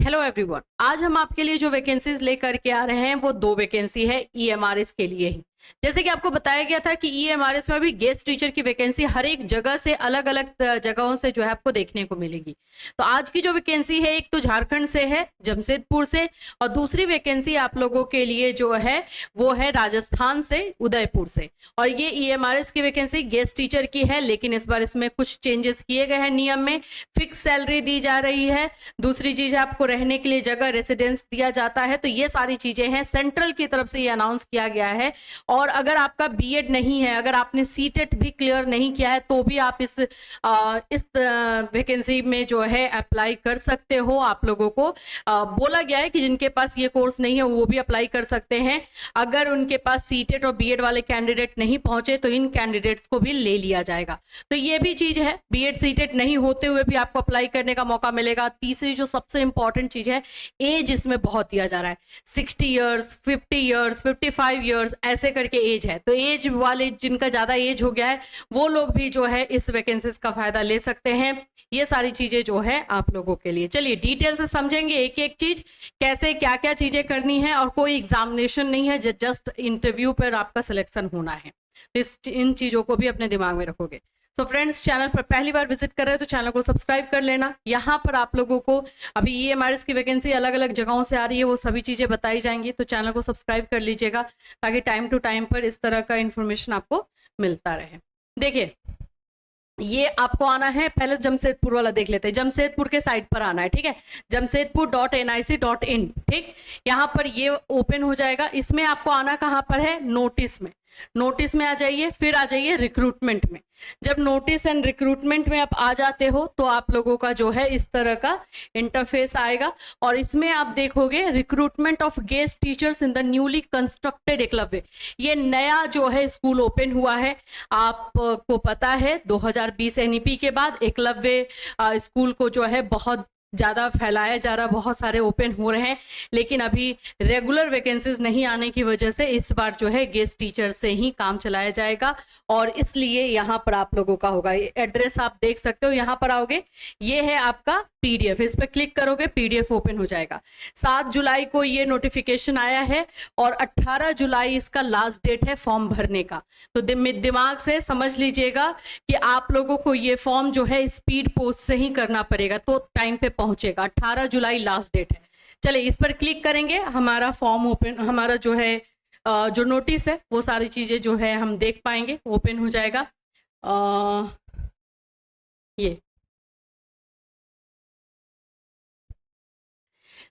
Hello everyone, आज हम आपके लिए जो वैकेंसीज लेकर के आ रहे हैं वो 2 वैकेंसी है ईएमआरएस के लिए ही। जैसे कि आपको बताया गया था कि ईएमआरएस में अभी गेस्ट टीचर की वैकेंसी हर एक जगह से अलग अलग जगहों से जो है आपको देखने को मिलेगी। तो आज की जो वैकेंसी है एक तो झारखंड से है, जमशेदपुर से, और दूसरी वैकेंसी आप लोगों के लिए जो है वो है राजस्थान से, उदयपुर से। और ये ईएमआरएस की वैकेंसी गेस्ट टीचर की है, लेकिन इस बार इसमें कुछ चेंजेस किए गए हैं नियम में। फिक्स सैलरी दी जा रही है। दूसरी चीज है आपको रहने के लिए जगह, रेसिडेंस दिया जाता है। तो ये सारी चीजें हैं, सेंट्रल की तरफ से ये अनाउंस किया गया है। और अगर आपका बीएड नहीं है, अगर आपने सीटेट भी क्लियर नहीं किया है, तो भी आप इस वैकेंसी में जो है अप्लाई कर सकते हो। आप लोगों को बोला गया है कि जिनके पास ये कोर्स नहीं है वो भी अप्लाई कर सकते हैं। अगर उनके पास सीटेट और बीएड वाले कैंडिडेट नहीं पहुंचे तो इन कैंडिडेट्स को भी ले लिया जाएगा। तो ये भी चीज है, बीएड सीटेट नहीं होते हुए भी आपको अप्लाई करने का मौका मिलेगा। तीसरी जो सबसे इंपॉर्टेंट चीज है, एज इसमें बहुत दिया जा रहा है। 60 ईयर्स, 50 ईयर्स, 55 ईयर्स ऐसे करके एज है। तो एज वाले जिनका ज्यादा एज हो गया है वो लोग भी जो है इस वैकेंसीज का फायदा ले सकते हैं। ये सारी चीजें जो है आप लोगों के लिए, चलिए डिटेल से समझेंगे एक एक चीज, कैसे क्या क्या चीजें करनी है। और कोई एग्जामिनेशन नहीं है, जस्ट इंटरव्यू पर आपका सिलेक्शन होना है। तो इन चीजों को भी अपने दिमाग में रखोगे। तो फ्रेंड्स, चैनल पर पहली बार विजिट कर रहे हो तो चैनल को सब्सक्राइब कर लेना। यहाँ पर आप लोगों को अभी ईएमआरएस की वैकेंसी अलग अलग जगहों से आ रही है, वो सभी चीजें बताई जाएंगी। तो चैनल को सब्सक्राइब कर लीजिएगा ताकि टाइम टू टाइम पर इस तरह का इंफॉर्मेशन आपको मिलता रहे। देखिए, ये आपको आना है, पहले जमशेदपुर वाला देख लेते हैं। जमशेदपुर के साइट पर आना है, ठीक है, jamshedpur.nic.in। ठीक, यहाँ पर ये ओपन हो जाएगा। इसमें आपको आना कहाँ पर है, नोटिस में। नोटिस में आ जाइए, फिर आ जाइए रिक्रूटमेंट में। जब नोटिस एंड रिक्रूटमेंट में आप आ जाते हो तो आप लोगों का जो है इस तरह का इंटरफेस आएगा। और इसमें आप देखोगे recruitment of guest teachers in the newly constructed Eklavya. ये नया जो है स्कूल ओपन हुआ है। आपको पता है 2020 एनईपी के बाद एकलव्य स्कूल को जो है बहुत ज्यादा फैलाया जा रहा, बहुत सारे ओपन हो रहे हैं, लेकिन अभी रेगुलर वैकेंसीज नहीं आने की वजह से इस बार जो है गेस्ट टीचर से ही काम चलाया जाएगा। और इसलिए यहाँ पर आप लोगों का होगा, एड्रेस आप देख सकते हो, यहाँ पर आओगे, ये है आपका पीडीएफ, इस पर क्लिक करोगे पीडीएफ ओपन हो जाएगा। 7 जुलाई को ये नोटिफिकेशन आया है और 18 जुलाई इसका लास्ट डेट है फॉर्म भरने का। तो दिमाग से समझ लीजिएगा कि आप लोगों को ये फॉर्म जो है स्पीड पोस्ट से ही करना पड़ेगा, तो टाइम पे पहुंचेगा। 18 जुलाई लास्ट डेट है। चलिए, इस पर क्लिक करेंगे, हमारा फॉर्म ओपन, हमारा जो है जो नोटिस है वो सारी चीजें जो है हम देख पाएंगे, ओपन हो जाएगा। ये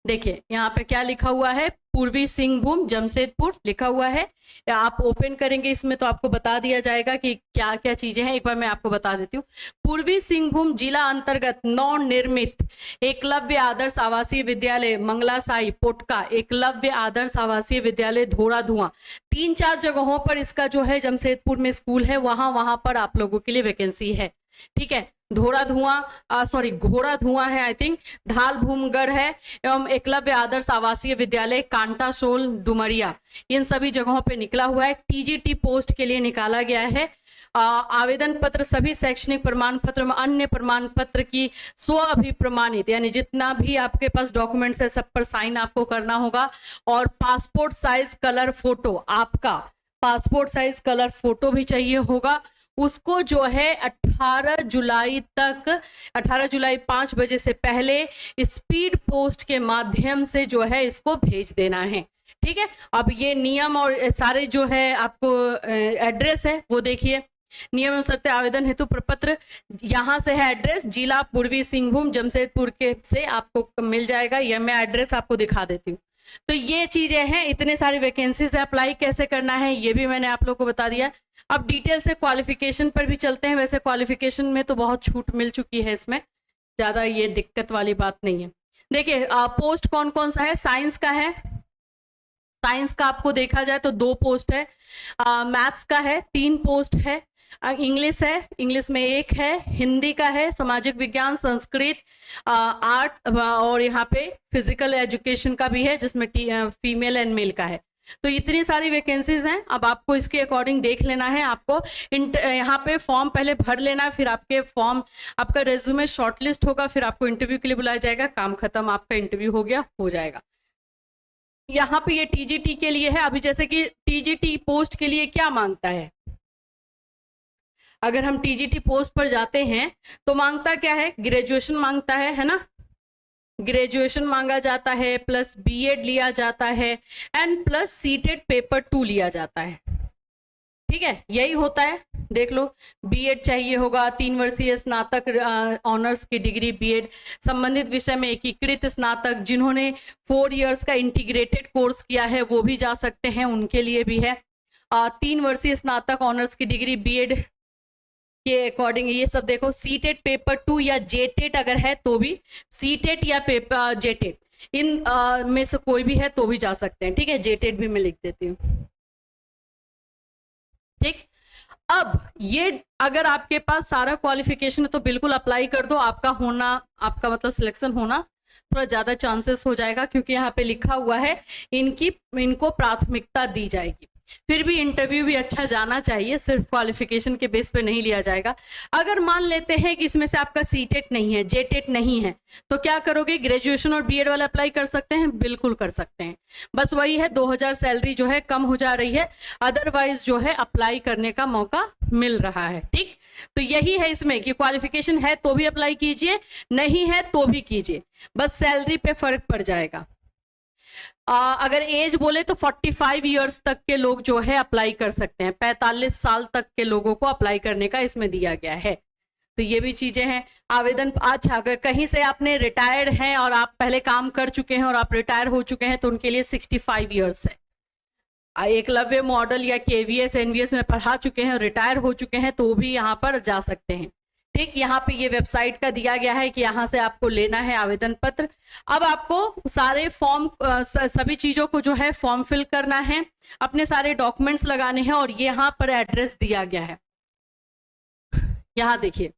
देखिए, यहाँ पे क्या लिखा हुआ है, पूर्वी सिंहभूम जमशेदपुर लिखा हुआ है। आप ओपन करेंगे इसमें तो आपको बता दिया जाएगा कि क्या क्या चीजें हैं। एक बार मैं आपको बता देती हूँ। पूर्वी सिंहभूम जिला अंतर्गत नवनिर्मित एकलव्य आदर्श आवासीय विद्यालय मंगलासाई पोटका, एकलव्य आदर्श आवासीय विद्यालय धोरा धुआं, 3-4 जगहों पर इसका जो है जमशेदपुर में स्कूल है, वहां पर आप लोगों के लिए वैकेंसी है। ठीक है, धोरा धुआं, सॉरी घोड़ा धुआं है, आई थिंक धाल भूमगढ़ है, एवं एकलव्य आदर्श आवासीय विद्यालय कांटा सोल डुमरिया, इन सभी जगहों पे निकला हुआ है। टीजीटी पोस्ट के लिए निकाला गया है। आवेदन पत्र, सभी शैक्षणिक प्रमाण पत्र में अन्य प्रमाण पत्र की स्व अभिप्रमाणित, यानी जितना भी आपके पास डॉक्यूमेंट्स है सब पर साइन आपको करना होगा। और पासपोर्ट साइज कलर फोटो, आपका पासपोर्ट साइज कलर फोटो भी चाहिए होगा। उसको जो है 18 जुलाई तक, 18 जुलाई 5 बजे से पहले स्पीड पोस्ट के माध्यम से जो है इसको भेज देना है। ठीक है, अब ये नियम और सारे जो है आपको एड्रेस है वो देखिए। नियम अनुसार आवेदन हेतु प्रपत्र, यहाँ से है एड्रेस, जिला पूर्वी सिंहभूम जमशेदपुर के से आपको मिल जाएगा। यह मैं एड्रेस आपको दिखा देती हूँ। तो ये चीजें हैं, इतने सारी वैकेंसी से अप्लाई कैसे करना है ये भी मैंने आप लोग को बता दिया। अब डिटेल से क्वालिफिकेशन पर भी चलते हैं। वैसे क्वालिफिकेशन में तो बहुत छूट मिल चुकी है, इसमें ज्यादा ये दिक्कत वाली बात नहीं है। देखिए, पोस्ट कौन कौन सा है, साइंस का है, साइंस का आपको देखा जाए तो 2 पोस्ट है। मैथ्स का है 3 पोस्ट है। इंग्लिश है, इंग्लिश में 1 है। हिंदी का है, सामाजिक विज्ञान, संस्कृत, आर्ट, और यहाँ पे फिजिकल एजुकेशन का भी है जिसमें फीमेल एंड मेल का है। तो इतनी सारी वैकेंसीज हैं, अब आपको इसके अकॉर्डिंग देख लेना है। आपको यहाँ पे फॉर्म पहले भर लेना है, फिर आपके फॉर्म, आपका रेज्यूमे शॉर्टलिस्ट होगा, फिर आपको इंटरव्यू के लिए बुलाया जाएगा, काम खत्म, आपका इंटरव्यू हो गया, हो जाएगा। यहाँ पे ये टीजीटी के लिए है। अभी जैसे कि टीजीटी पोस्ट के लिए क्या मांगता है, अगर हम टीजीटी पोस्ट पर जाते हैं तो मांगता क्या है, ग्रेजुएशन मांगता है ना, ग्रेजुएशन मांगा जाता है, प्लस बीएड लिया जाता है, एंड प्लस सीटेट पेपर 2 लिया जाता है। ठीक है, यही होता है, देख लो। बीएड चाहिए होगा, 3 वर्षीय स्नातक ऑनर्स की डिग्री बीएड, संबंधित विषय में एकीकृत स्नातक, जिन्होंने 4 इयर्स का इंटीग्रेटेड कोर्स किया है वो भी जा सकते हैं, उनके लिए भी है। 3 वर्षीय स्नातक ऑनर्स की डिग्री बीएड के अकॉर्डिंग ये सब देखो। सीटेट पेपर 2 या जेटेट अगर है तो भी, सीटेट या पेपर जेटेट इन में से कोई भी है तो भी जा सकते हैं। ठीक है, जेटेट भी मैं लिख देती हूँ। ठीक, अब ये अगर आपके पास सारा क्वालिफिकेशन है तो बिल्कुल अप्लाई कर दो, आपका होना, आपका मतलब सिलेक्शन होना थोड़ा ज्यादा चांसेस हो जाएगा, क्योंकि यहाँ पे लिखा हुआ है इनको प्राथमिकता दी जाएगी। फिर भी इंटरव्यू भी अच्छा जाना चाहिए, सिर्फ क्वालिफिकेशन के बेस पे नहीं लिया जाएगा। अगर मान लेते हैं कि इसमें से आपका सीटेट नहीं है, जेटेट नहीं है, तो क्या करोगे, ग्रेजुएशन और बीएड वाला अप्लाई कर सकते हैं, बिल्कुल कर सकते हैं। बस वही है, 2000 सैलरी जो है कम हो जा रही है, अदरवाइज जो है अप्लाई करने का मौका मिल रहा है। ठीक, तो यही है इसमें कि क्वालिफिकेशन है तो भी अप्लाई कीजिए, नहीं है तो भी कीजिए, बस सैलरी पे फर्क पड़ जाएगा। अगर एज बोले तो 45 इयर्स तक के लोग जो है अप्लाई कर सकते हैं, 45 साल तक के लोगों को अप्लाई करने का इसमें दिया गया है। तो ये भी चीजें हैं। आवेदन, अच्छा अगर कहीं से आपने रिटायर्ड हैं और आप पहले काम कर चुके हैं और आप रिटायर हो चुके हैं तो उनके लिए 65 इयर्स है। एकलव्य मॉडल या केवीएस एनवीएस में पढ़ा चुके हैं और रिटायर हो चुके हैं तो वो भी यहाँ पर जा सकते हैं। ठीक, यहाँ पे ये वेबसाइट का दिया गया है कि यहाँ से आपको लेना है आवेदन पत्र। अब आपको सारे फॉर्म, सभी चीजों को जो है फॉर्म फिल करना है, अपने सारे डॉक्यूमेंट्स लगाने हैं, और ये यहाँ पर एड्रेस दिया गया है। यहाँ देखिए,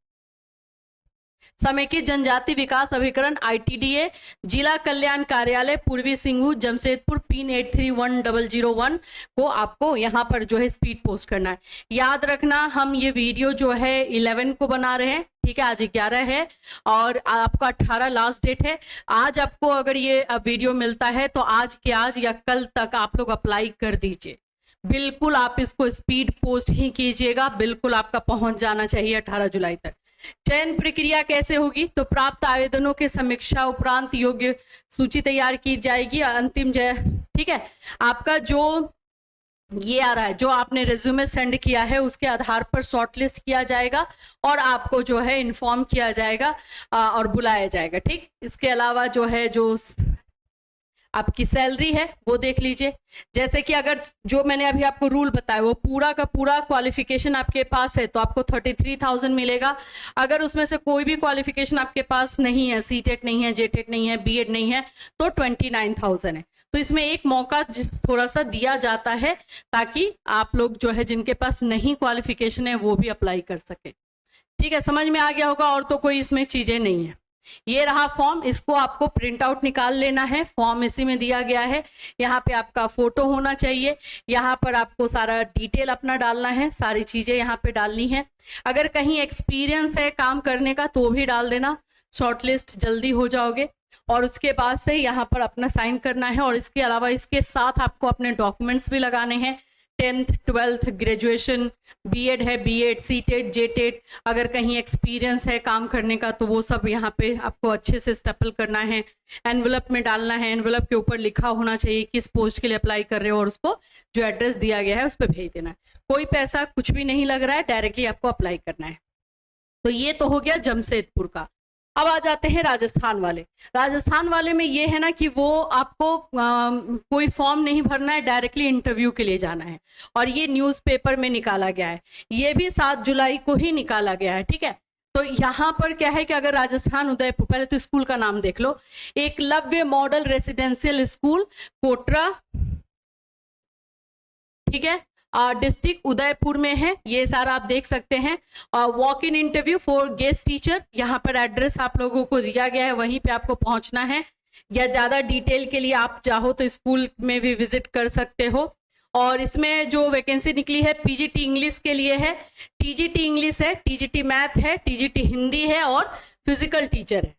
समेकित जनजाति विकास अभिकरण ITDA, जिला कल्याण कार्यालय, पूर्वी सिंहभूम, जमशेदपुर, पिन 831001 को आपको यहाँ पर जो है स्पीड पोस्ट करना है। याद रखना, हम ये वीडियो जो है 11 को बना रहे हैं, ठीक है, आज 11 है और आपका 18 लास्ट डेट है। आज आपको अगर ये वीडियो मिलता है तो आज के आज या कल तक आप लोग अप्लाई कर दीजिए। बिल्कुल आप इसको स्पीड पोस्ट ही कीजिएगा, बिल्कुल आपका पहुंच जाना चाहिए 18 जुलाई तक। चयन प्रक्रिया कैसे होगी, तो प्राप्त आवेदनों के समीक्षा उपरांत योग्य सूची तैयार की जाएगी। अंतिम ठीक है, आपका जो ये आ रहा है, जो आपने रिज्यूमे सेंड किया है उसके आधार पर शॉर्टलिस्ट किया जाएगा और आपको जो है इन्फॉर्म किया जाएगा और बुलाया जाएगा। ठीक, इसके अलावा जो है, जो आपकी सैलरी है वो देख लीजिए। जैसे कि अगर जो मैंने अभी आपको रूल बताया वो पूरा का पूरा क्वालिफिकेशन आपके पास है तो आपको 33,000 मिलेगा। अगर उसमें से कोई भी क्वालिफिकेशन आपके पास नहीं है, सीटेट नहीं है, जेटेट नहीं है, बीएड नहीं है, तो 29,000 है। तो इसमें एक मौका थोड़ा सा दिया जाता है ताकि आप लोग जो है जिनके पास नहीं क्वालिफिकेशन है वो भी अप्लाई कर सके। ठीक है, समझ में आ गया होगा, और तो कोई इसमें चीजें नहीं है। ये रहा फॉर्म, इसको आपको प्रिंट आउट निकाल लेना है। फॉर्म इसी में दिया गया है, यहाँ पे आपका फोटो होना चाहिए, यहाँ पर आपको सारा डिटेल अपना डालना है, सारी चीजें यहाँ पे डालनी है। अगर कहीं एक्सपीरियंस है काम करने का तो भी डाल देना, शॉर्टलिस्ट जल्दी हो जाओगे। और उसके बाद से यहाँ पर अपना साइन करना है। और इसके अलावा इसके साथ आपको अपने डॉक्यूमेंट्स भी लगाने हैं, 10th 12th ग्रेजुएशन, बीएड है, बीएड, सीटेट, जेटेट, अगर कहीं एक्सपीरियंस है काम करने का तो वो सब यहाँ पे आपको अच्छे से स्टेपल करना है। एनवलप में डालना है, एनवलप के ऊपर लिखा होना चाहिए किस पोस्ट के लिए अप्लाई कर रहे हो और उसको जो एड्रेस दिया गया है उस पर भेज देना है। कोई पैसा कुछ भी नहीं लग रहा है, डायरेक्टली आपको अप्लाई करना है। तो ये तो हो गया जमशेदपुर का। अब आ जाते हैं राजस्थान वाले। राजस्थान वाले में ये है ना कि वो आपको कोई फॉर्म नहीं भरना है, डायरेक्टली इंटरव्यू के लिए जाना है। और ये न्यूज़पेपर में निकाला गया है, ये भी 7 जुलाई को ही निकाला गया है। ठीक है, तो यहाँ पर क्या है कि अगर राजस्थान उदयपुर, पहले तो स्कूल का नाम देख लो, एकलव्य मॉडल रेसिडेंशियल स्कूल कोटरा, ठीक है, डिस्ट्रिक्ट उदयपुर में है। ये सारा आप देख सकते हैं। Walk in interview for guest teacher, यहाँ पर एड्रेस आप लोगों को दिया गया है, वहीं पे आपको पहुंचना है। या ज़्यादा डिटेल के लिए आप चाहो तो स्कूल में भी विजिट कर सकते हो। और इसमें जो वैकेंसी निकली है पीजीटी इंग्लिश के लिए है, टीजीटी इंग्लिश है, टीजीटी मैथ है, टीजीटी हिंदी है और फिजिकल टीचर है।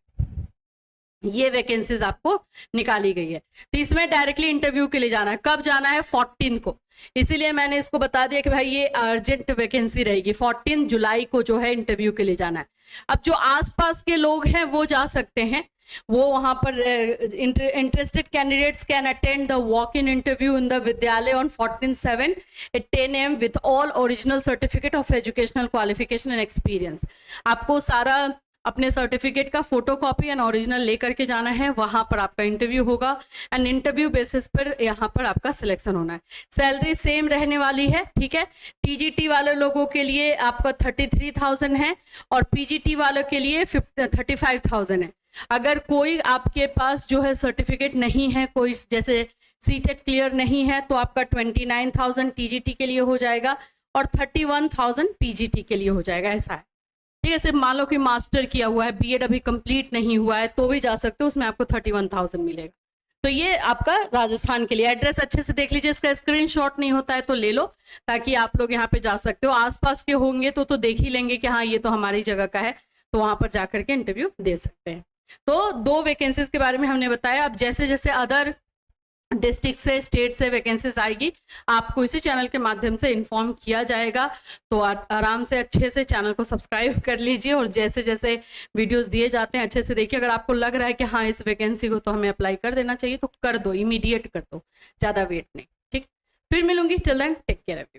ये वैकेंसीज आपको निकाली गई है। तो इसमें डायरेक्टली इंटरव्यू के लिए जाना है। कब जाना है? 14 को। इसीलिए मैंने इसको बता दिया कि भाई ये अर्जेंट वैकेंसी रहेगी। 14 जुलाई को जो है इंटरव्यू के लिए जाना है। अब जो आसपास के लोग हैं वो जा सकते हैं, वो वहां पर interested candidates can attend the walk in interview in the vidyalaya on 14/7 at 10 AM with all original certificate of educational qualification and experience. आपको सारा अपने सर्टिफिकेट का फोटोकॉपी एंड ओरिजिनल लेकर के जाना है, वहां पर आपका इंटरव्यू होगा एंड इंटरव्यू बेसिस पर यहाँ पर आपका सिलेक्शन होना है। सैलरी सेम रहने वाली है, ठीक है। टीजीटी वाले लोगों के लिए आपका 33,000 है और पीजीटी वालों के लिए 35,000 है। अगर कोई आपके पास जो है सर्टिफिकेट नहीं है, कोई जैसे सीटेट क्लियर नहीं है, तो आपका 29,000 टीजीटी के लिए हो जाएगा और 31,000 पीजीटी के लिए हो जाएगा। ऐसा है, ठीक है। सिर्फ मान लो कि मास्टर किया हुआ है, बीएड अभी कंप्लीट नहीं हुआ है, तो भी जा सकते हो, उसमें आपको 31,000 मिलेगा। तो ये आपका राजस्थान के लिए। एड्रेस अच्छे से देख लीजिए, इसका स्क्रीनशॉट नहीं होता है तो ले लो, ताकि आप लोग यहाँ पे जा सकते हो। आसपास के होंगे तो देख ही लेंगे कि हाँ ये तो हमारी जगह का है, तो वहां पर जाकर के इंटरव्यू दे सकते हैं। तो 2 वैकेंसीज के बारे में हमने बताया। अब जैसे जैसे अदर डिस्ट्रिक्ट से, स्टेट से वैकेंसीज आएगी, आपको इसी चैनल के माध्यम से इन्फॉर्म किया जाएगा। तो आराम से अच्छे से चैनल को सब्सक्राइब कर लीजिए और जैसे जैसे वीडियोस दिए जाते हैं अच्छे से देखिए। अगर आपको लग रहा है कि हाँ इस वैकेंसी को तो हमें अप्लाई कर देना चाहिए, तो कर दो, इमीडिएट कर दो, ज़्यादा वेट नहीं, ठीक। फिर मिलूंगी, till then take care everyone.